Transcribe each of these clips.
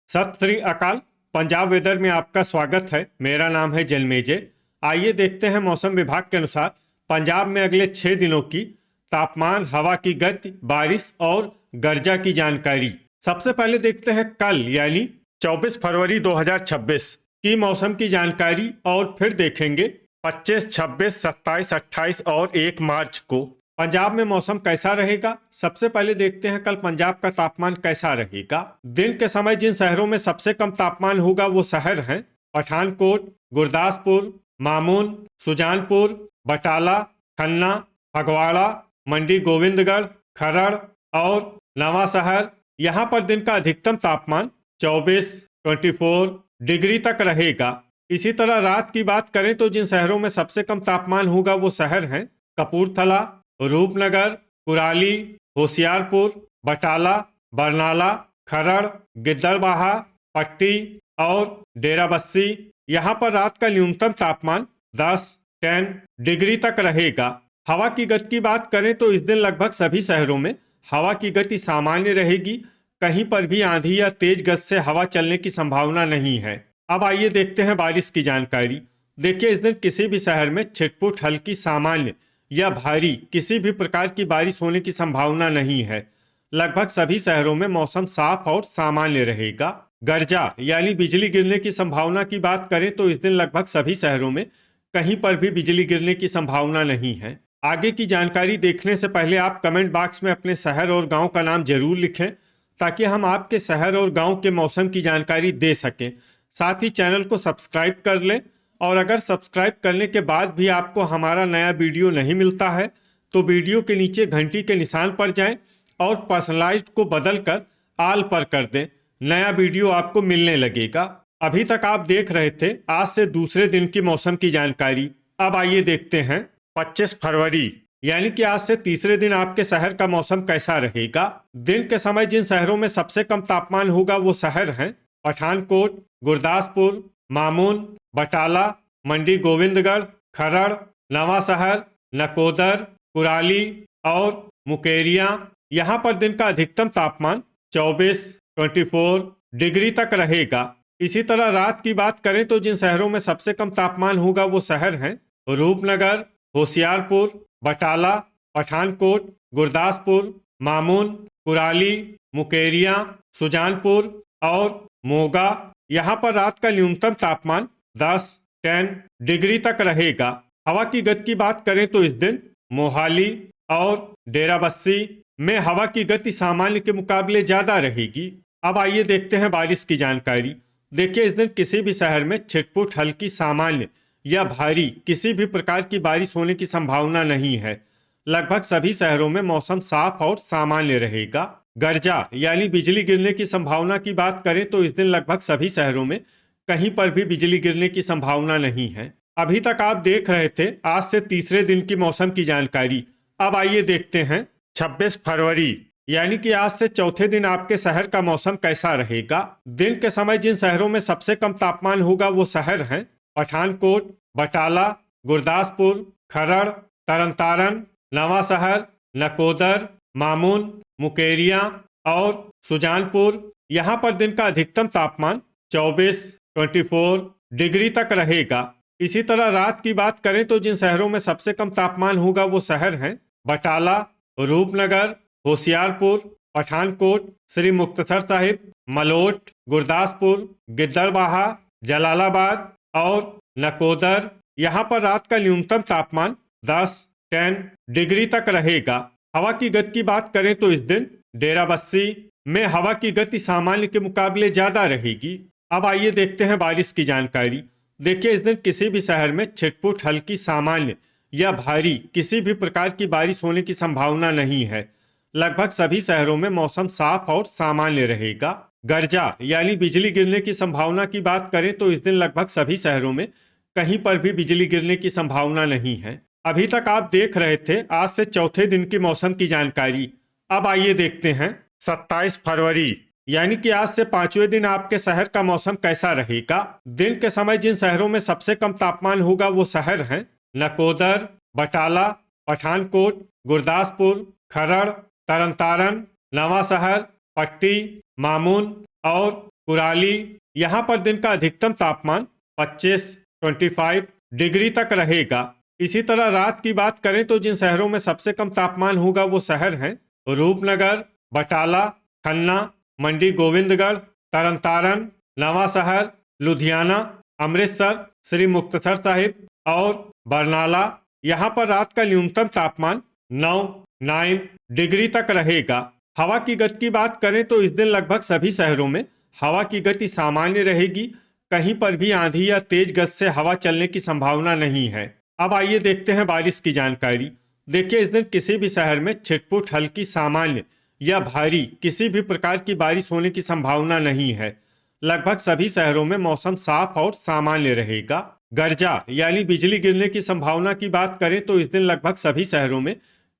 सत श्री अकाल। पंजाब वेदर में आपका स्वागत है। मेरा नाम है जन्मेजय। आइए देखते हैं मौसम विभाग के अनुसार पंजाब में अगले 6 दिनों की तापमान, हवा की गति, बारिश और गर्जा की जानकारी। सबसे पहले देखते हैं कल यानी 24 फरवरी 2026 की मौसम की जानकारी और फिर देखेंगे 25, 26, 27, 28 और 1 मार्च को पंजाब में मौसम कैसा रहेगा। सबसे पहले देखते हैं कल पंजाब का तापमान कैसा रहेगा। दिन के समय जिन शहरों में सबसे कम तापमान होगा वो शहर हैं पठानकोट, गुरदासपुर, मामून, सुजानपुर, बटाला, खन्ना, फगवाड़ा, मंडी गोविंदगढ़, खरड़ और नवा शहर। यहाँ पर दिन का अधिकतम तापमान 24, 24 डिग्री तक रहेगा। इसी तरह रात की बात करें तो जिन शहरों में सबसे कम तापमान होगा वो शहर हैं कपूरथला, रूपनगर, कुराली, होशियारपुर, बटाला, बरनाला, खरड़, गिद्दड़बाहा, पट्टी और डेराबस्सी। यहाँ पर रात का न्यूनतम तापमान 10, 10 डिग्री तक रहेगा। हवा की गति की बात करें तो इस दिन लगभग सभी शहरों में हवा की गति सामान्य रहेगी। कहीं पर भी आंधी या तेज गति से हवा चलने की संभावना नहीं है। अब आइए देखते हैं बारिश की जानकारी। देखिए, इस दिन किसी भी शहर में छिटपुट हल्की, सामान्य या भारी किसी भी प्रकार की बारिश होने की संभावना नहीं है। लगभग सभी शहरों में मौसम साफ और सामान्य रहेगा। गर्जा यानी बिजली गिरने की संभावना की बात करें तो इस दिन लगभग सभी शहरों में कहीं पर भी बिजली गिरने की संभावना नहीं है। आगे की जानकारी देखने से पहले आप कमेंट बॉक्स में अपने शहर और गांव का नाम जरूर लिखें ताकि हम आपके शहर और गांव के मौसम की जानकारी दे सकें। साथ ही चैनल को सब्सक्राइब कर लें और अगर सब्सक्राइब करने के बाद भी आपको हमारा नया वीडियो नहीं मिलता है तो वीडियो के नीचे घंटी के निशान पर जाएं और पर्सनलाइज्ड को बदलकर आल पर कर दें। नया वीडियो आपको मिलने लगेगा। अभी तक आप देख रहे थे आज से दूसरे दिन की मौसम की जानकारी। अब आइए देखते हैं 25 फरवरी यानी कि आज से तीसरे दिन आपके शहर का मौसम कैसा रहेगा। दिन के समय जिन शहरों में सबसे कम तापमान होगा वो शहर हैं पठानकोट, गुरदासपुर, मामून, बटाला, मंडी गोविंदगढ़, खरड़, नवा शहर, नकोदर, कुराली और मुकेरिया। यहाँ पर दिन का अधिकतम तापमान 24, 24 डिग्री तक रहेगा। इसी तरह रात की बात करें तो जिन शहरों में सबसे कम तापमान होगा वो शहर हैं रूपनगर, होशियारपुर, बटाला, पठानकोट, गुरदासपुर, मामून, कुराली, मुकेरिया, सुजानपुर और मोगा। यहाँ पर रात का न्यूनतम तापमान 10, 10 डिग्री तक रहेगा। हवा की गति की बात करें तो इस दिन मोहाली और डेराबस्सी में हवा की गति सामान्य के मुकाबले ज्यादा रहेगी। अब आइए देखते हैं बारिश की जानकारी। देखिए, इस दिन किसी भी शहर में छिटपुट हल्की, सामान्य या भारी किसी भी प्रकार की बारिश होने की संभावना नहीं है। लगभग सभी शहरों में मौसम साफ और सामान्य रहेगा। गर्जा यानी बिजली गिरने की संभावना की बात करें तो इस दिन लगभग सभी शहरों में कहीं पर भी बिजली गिरने की संभावना नहीं है। अभी तक आप देख रहे थे आज से तीसरे दिन की मौसम की जानकारी। अब आइए देखते हैं 26 फरवरी यानी कि आज से चौथे दिन आपके शहर का मौसम कैसा रहेगा। दिन के समय जिन शहरों में सबसे कम तापमान होगा वो शहर हैं पठानकोट, बटाला, गुरदासपुर, खरड़, तरनतारन, नवा शहर, नकोदर, मामून, मुकेरिया और सुजानपुर। यहाँ पर दिन का अधिकतम तापमान 24, 24 डिग्री तक रहेगा। इसी तरह रात की बात करें तो जिन शहरों में सबसे कम तापमान होगा वो शहर हैं बटाला, रूपनगर, होशियारपुर, पठानकोट, श्री मुक्तसर साहिब, मलोट, गुरदासपुर, गिद्दड़बाहा, जलालाबाद और नकोदर। यहाँ पर रात का न्यूनतम तापमान 10, 10 डिग्री तक रहेगा। हवा की गति की बात करें तो इस दिन डेराबस्सी में हवा की गति सामान्य के मुकाबले ज्यादा रहेगी। अब आइए देखते हैं बारिश की जानकारी। देखिए, इस दिन किसी भी शहर में छिटपुट हल्की, सामान्य या भारी किसी भी प्रकार की बारिश होने की संभावना नहीं है। लगभग सभी शहरों में मौसम साफ और सामान्य रहेगा। गर्जा यानी बिजली गिरने की संभावना की बात करें तो इस दिन लगभग सभी शहरों में कहीं पर भी बिजली गिरने की संभावना नहीं है। अभी तक आप देख रहे थे आज से चौथे दिन की मौसम की जानकारी। अब आइए देखते हैं 27 फरवरी यानी कि आज से पांचवें दिन आपके शहर का मौसम कैसा रहेगा। दिन के समय जिन शहरों में सबसे कम तापमान होगा वो शहर हैं नकोदर, बटाला, पठानकोट, गुरदासपुर, खरड़, तरनतारन, नवा शहर, पट्टी, मामून और कुराली, यहाँ पर दिन का अधिकतम तापमान 25 डिग्री तक रहेगा। इसी तरह रात की बात करें तो जिन शहरों में सबसे कम तापमान होगा वो शहर हैं रूपनगर, बटाला, खन्ना, मंडी गोविंदगढ़, तरनतारन, नवा शहर, लुधियाना, अमृतसर, श्री मुक्तसर साहिब और बरनाला। यहाँ पर रात का न्यूनतम तापमान 9 डिग्री तक रहेगा। हवा की गति की बात करें तो इस दिन लगभग सभी शहरों में हवा की गति सामान्य रहेगी। कहीं पर भी आंधी या तेज गति से हवा चलने की संभावना नहीं है। अब आइए देखते हैं बारिश की जानकारी। देखिए, इस दिन किसी भी शहर में छिटपुट हल्की सामान्य या भारी किसी भी प्रकार की बारिश होने की संभावना नहीं है। लगभग सभी शहरों में मौसम साफ और सामान्य रहेगा। गर्जा यानी बिजली गिरने की संभावना की बात करें तो इस दिन लगभग सभी शहरों में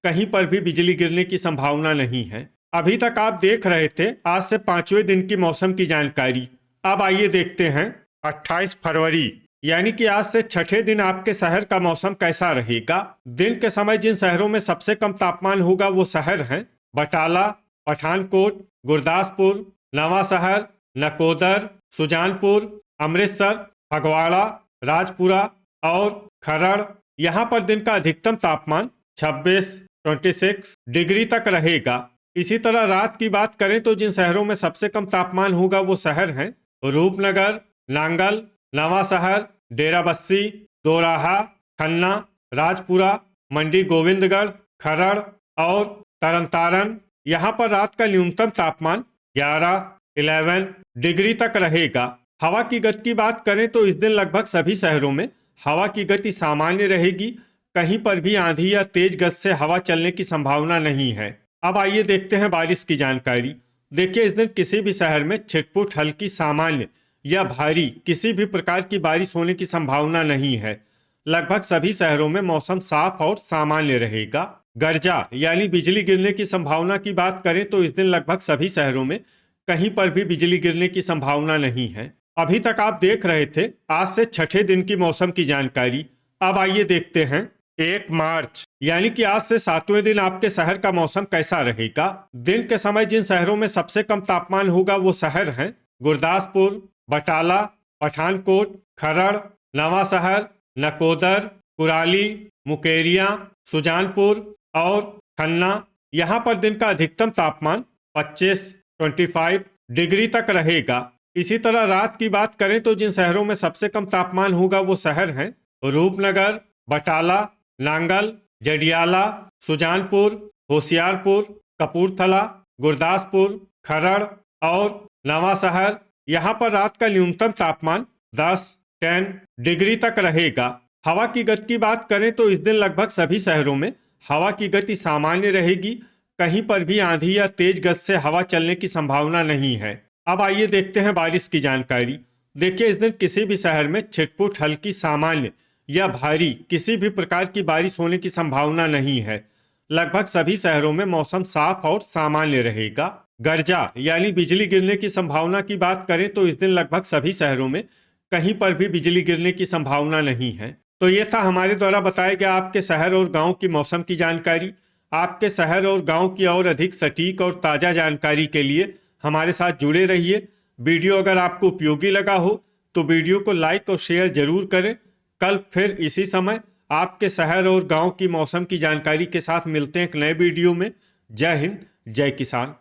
कहीं पर भी बिजली गिरने की संभावना नहीं है। अभी तक आप देख रहे थे आज से 5वें दिन की मौसम की जानकारी। अब आइए देखते हैं 28 फरवरी यानी कि आज से छठे दिन आपके शहर का मौसम कैसा रहेगा। दिन के समय जिन शहरों में सबसे कम तापमान होगा वो शहर हैं बटाला, पठानकोट, गुरदासपुर, नवा शहर, नकोदर, सुजानपुर, अमृतसर, फगवाड़ा, राजपुरा और खरड़। यहाँ पर दिन का अधिकतम तापमान 26 डिग्री तक रहेगा। इसी तरह रात की बात करें तो जिन शहरों में सबसे कम तापमान होगा वो शहर हैं रूपनगर, नांगल, नवा शहर, डेराबस्सी, दोराहा, खन्ना, राजपुरा, मंडी गोविंदगढ़, खरड़ और तरनतारन। यहाँ पर रात का न्यूनतम तापमान 11 डिग्री तक रहेगा। हवा की गति की बात करें तो इस दिन लगभग सभी शहरों में हवा की गति सामान्य रहेगी। कहीं पर भी आंधी या तेज गति से हवा चलने की संभावना नहीं है। अब आइए देखते हैं बारिश की जानकारी। देखिए, इस दिन किसी भी शहर में छिटपुट हल्की सामान्य या भारी किसी भी प्रकार की बारिश होने की संभावना नहीं है। लगभग सभी शहरों में मौसम साफ और सामान्य रहेगा। गर्जा यानी बिजली गिरने की संभावना की बात करें तो इस दिन लगभग सभी शहरों में कहीं पर भी बिजली गिरने की संभावना नहीं है। अभी तक आप देख रहे थे आज से छठे दिन की मौसम की जानकारी। अब आइए देखते हैं 1 मार्च यानी कि आज से 7वें दिन आपके शहर का मौसम कैसा रहेगा। दिन के समय जिन शहरों में सबसे कम तापमान होगा वो शहर हैं गुरदासपुर, बटाला, पठानकोट, खरड़, नवा शहर, नकोदर, कुराली, मुकेरिया, सुजानपुर और खन्ना। यहाँ पर दिन का अधिकतम तापमान 25 डिग्री तक रहेगा। इसी तरह रात की बात करें तो जिन शहरों में सबसे कम तापमान होगा वो शहर हैं रूपनगर, बटाला, नांगल, जडियाला, सुजानपुर, होशियारपुर, कपूरथला, गुरदासपुर, खरड़ और नवा शहर। यहाँ पर रात का न्यूनतम तापमान 10 डिग्री तक रहेगा। हवा की गति की बात करें तो इस दिन लगभग सभी शहरों में हवा की गति सामान्य रहेगी। कहीं पर भी आंधी या तेज गति से हवा चलने की संभावना नहीं है। अब आइए देखते हैं बारिश की जानकारी। देखिए, इस दिन किसी भी शहर में छिटपुट हल्की सामान्य या भारी किसी भी प्रकार की बारिश होने की संभावना नहीं है। लगभग सभी शहरों में मौसम साफ और सामान्य रहेगा। गर्जा यानी बिजली गिरने की संभावना की बात करें तो इस दिन लगभग सभी शहरों में कहीं पर भी बिजली गिरने की संभावना नहीं है। तो ये था हमारे द्वारा बताया गया आपके शहर और गांव की मौसम की जानकारी। आपके शहर और गांव की और अधिक सटीक और ताज़ा जानकारी के लिए हमारे साथ जुड़े रहिए। वीडियो अगर आपको उपयोगी लगा हो तो वीडियो को लाइक और शेयर जरूर करें। कल फिर इसी समय आपके शहर और गांव की मौसम की जानकारी के साथ मिलते हैं एक नए वीडियो में। जय हिंद, जय किसान।